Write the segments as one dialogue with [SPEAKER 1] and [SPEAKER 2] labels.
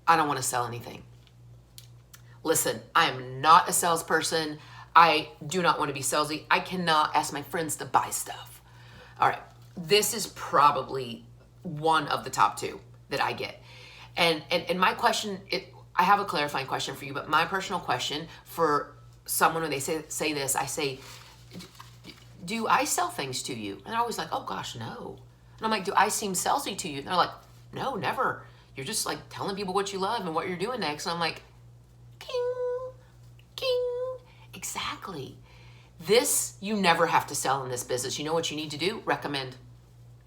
[SPEAKER 1] I don't want to sell anything. Listen, I am not a salesperson. I do not want to be salesy. I cannot ask my friends to buy stuff. All right. This is probably one of the top two that I get. And my question, I have a clarifying question for you, but my personal question for someone when they say this, I say, do I sell things to you? And they're always like, oh gosh, no. And I'm like, do I seem salesy to you? And they're like, no, never. You're just like telling people what you love and what you're doing next. And I'm like, king, king. Exactly. This, you never have to sell in this business. You know what you need to do? Recommend.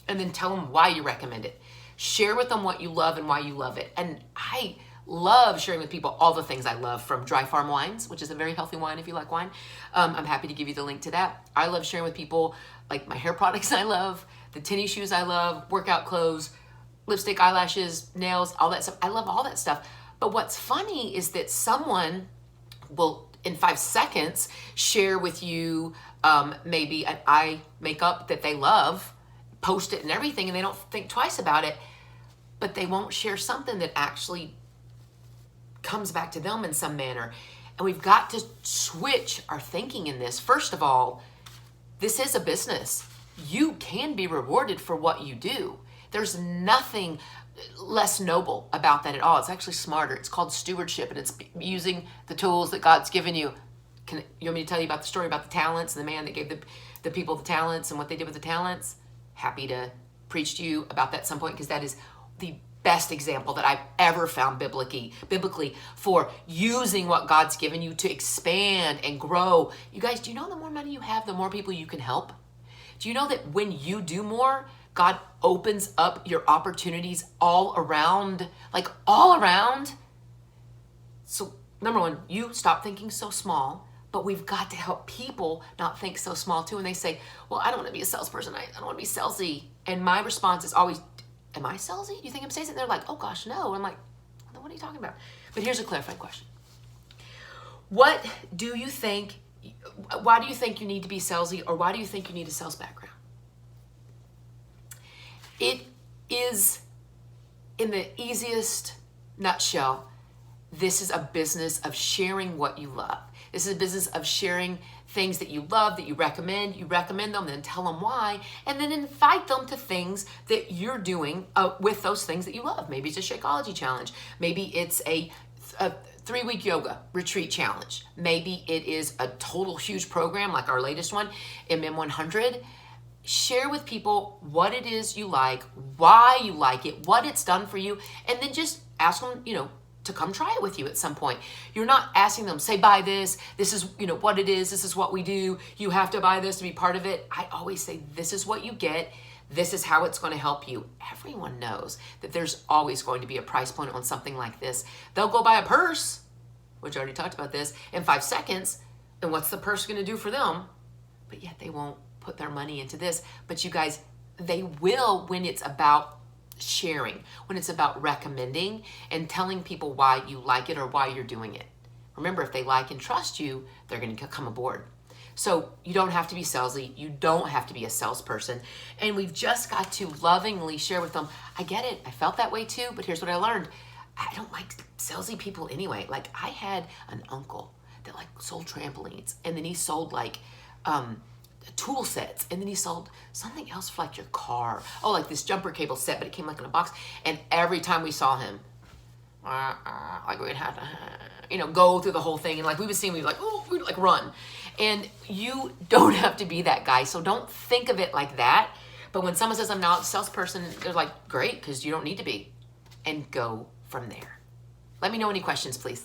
[SPEAKER 1] And then tell them why you recommend it. Share with them what you love and why you love it. And I love sharing with people all the things I love, from Dry Farm Wines, which is a very healthy wine if you like wine. I'm happy to give you the link to that. I love sharing with people like my hair products I love, the tennis shoes I love, workout clothes, lipstick, eyelashes, nails, all that stuff. I love all that stuff. But what's funny is that someone will, in 5 seconds, share with you maybe an eye makeup that they love, post it and everything, and they don't think twice about it, but they won't share something that actually comes back to them in some manner. And we've got to switch our thinking in this. First of all, this is a business. You can be rewarded for what you do. There's nothing less noble about that at all. It's actually smarter. It's called stewardship, and it's using the tools that God's given you. You want me to tell you about the story about the talents and the man that gave the people the talents and what they did with the talents? Happy to preach to you about that at some point, because that is the best example that I've ever found biblically for using what God's given you to expand and grow. You guys, do you know the more money you have, the more people you can help? Do you know that when you do more, God opens up your opportunities all around, like all around? So number one, you stop thinking so small, but we've got to help people not think so small too. And they say, well, I don't want to be a salesperson. I don't want to be salesy. And my response is always, am I salesy? You think I'm salesy? And they're like, oh gosh, no. And I'm like, what are you talking about? But here's a clarifying question. Why do you think you need to be salesy, or why do you think you need a sales background? It is, in the easiest nutshell, this is a business of sharing what you love. This is a business of sharing things that you love, that you recommend. You recommend them, then tell them why, and then invite them to things that you're doing with those things that you love. Maybe it's a Shakeology challenge. Maybe it's a 3-week yoga retreat challenge. Maybe it is a total huge program like our latest one, MM100. Share with people what it is you like, why you like it, what it's done for you, and then just ask them, to come try it with you at some point. You're not asking them, say, buy this. This is, what it is. This is what we do. You have to buy this to be part of it. I always say, this is what you get. This is how it's going to help you. Everyone knows that there's always going to be a price point on something like this. They'll go buy a purse, which I already talked about this, in 5 seconds. And what's the purse going to do for them? But yet they won't put their money into this. But you guys, they will when it's about sharing, when it's about recommending and telling people why you like it or why you're doing it. Remember, if they like and trust you, they're going to come aboard. So you don't have to be salesy. You don't have to be a salesperson. And we've just got to lovingly share with them, I get it. I felt that way too, but here's what I learned. I don't like salesy people anyway. Like, I had an uncle that sold trampolines, and then he sold tool sets, and then he sold something else for your car. Oh, like this jumper cable set, but it came in a box. And every time we saw him, we'd have to, go through the whole thing. And we would see him, we'd run. And you don't have to be that guy. So don't think of it like that. But when someone says, I'm not a salesperson, they're like, great, because you don't need to be. And go from there. Let me know any questions, please.